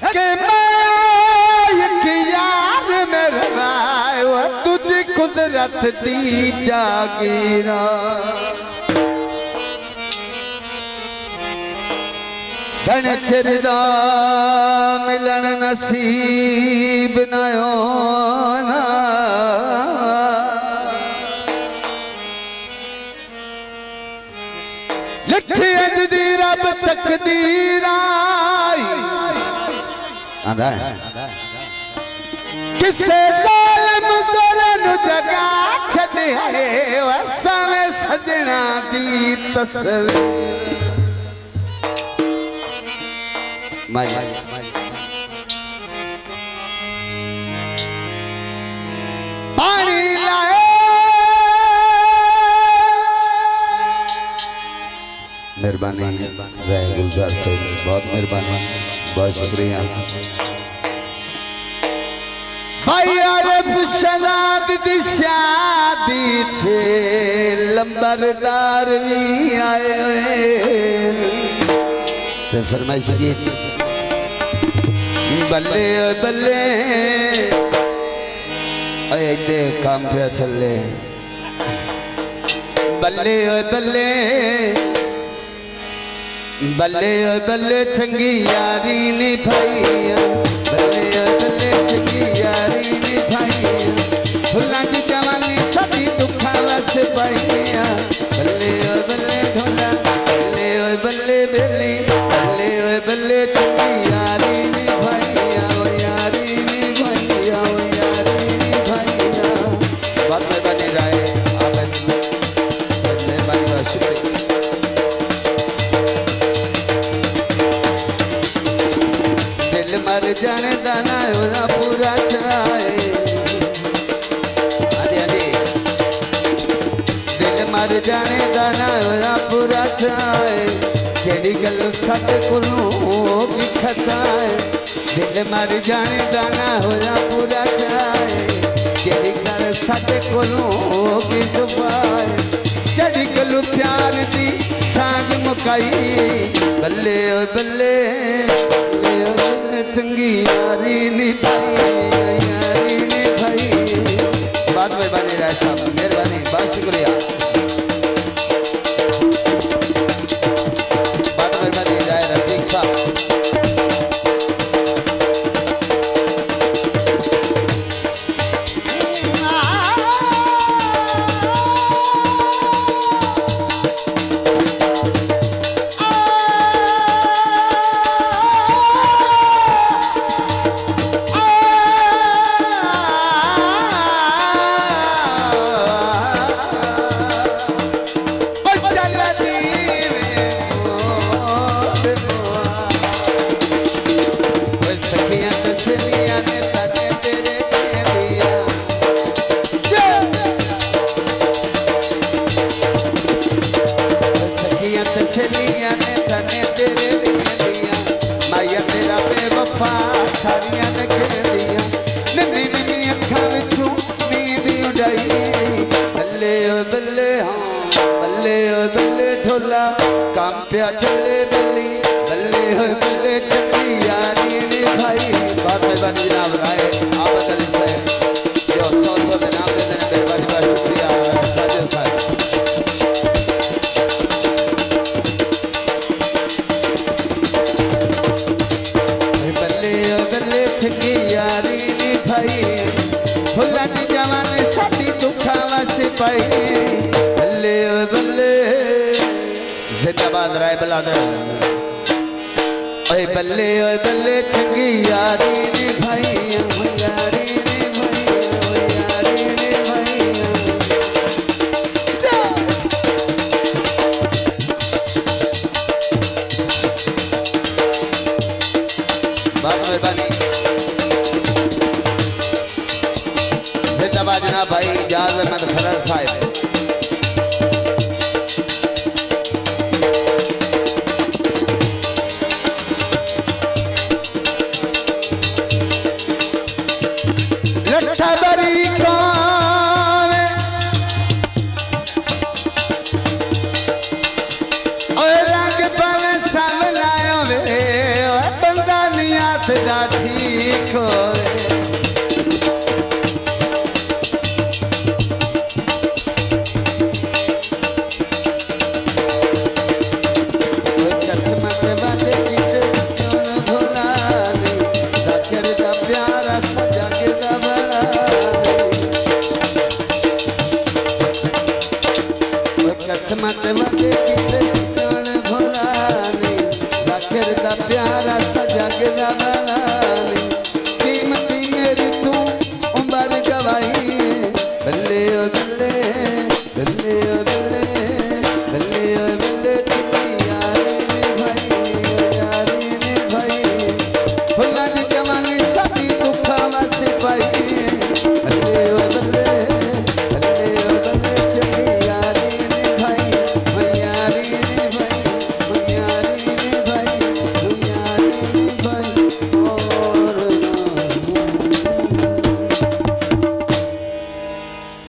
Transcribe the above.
के यार मेरा तुझी कुदरत दी जागीरा धन चिरदा मिलन नसीब न होना लिखी अजदी रब तकदीर आंदा है किसे जालिम ज़रन जगा छड़े वसावे सजना दी तस्वीर पानी लाए मेहरबानी गुलजार से बहुत मेहरबानी बहुत शुक्रिया भाई आरिफ शनाद दी शादी थे लंबरदार भी आए तो फरमाइश गीत बल्ले बल्ले ऐसे काम पे चले बल्ले बल्ले बल्ले बल्ले चंगी यारी निभाइया बल्ले बल्ले चंगी यारी निभाइया फुल्लां दी जवानी सदी दुखा वस पाइया बल्ले बल्ले ढोला बल्ले बल्ले बेली बल्ले बल्ले चंगी यारी निभाइया ओ यारी निभाइया ओ यारी निभाइया बात में बने रहे आगन सब में बने शुक्रिया मर जाने दाना होना पूरा छाए दिल मर जाने दाना होना पूरा छाए केड़ी गल सद कोलों की खताए दिल मर जाने दाना होना पूरा छाए केड़ी गल सद कोलों की छुपाए केड़ी गल प्यार दी सांझ मुकाई बल्ले ओ बल्ले चंगी यारी निभाई यारी निभाई बात में बने रहे साहब मेहरबानी बहुत शुक्रिया बात में बने रहे रफीक साहब काम पे चले बल्ली बल्ले हो बल्ले चंगी यारी निभाई बात में बनी जनाब राय आबद अली साहब जो 100 में नाम देते हैं मेहरबानी का शुक्रिया साजिद साहब बल्ले हो बल्ले चंगी यारी निभाई फुल्ला दी जवानी साडी दुखा वस पाई बल्ले हो बल्ले जिंदाबाद राय बलादर ओए बल्ले चंगी यारी निभाइया यारी निभाइया यारी निभाइया बात में बनी जिंदाबाद जनाब भाई इजाज़ अहमद खरर साहब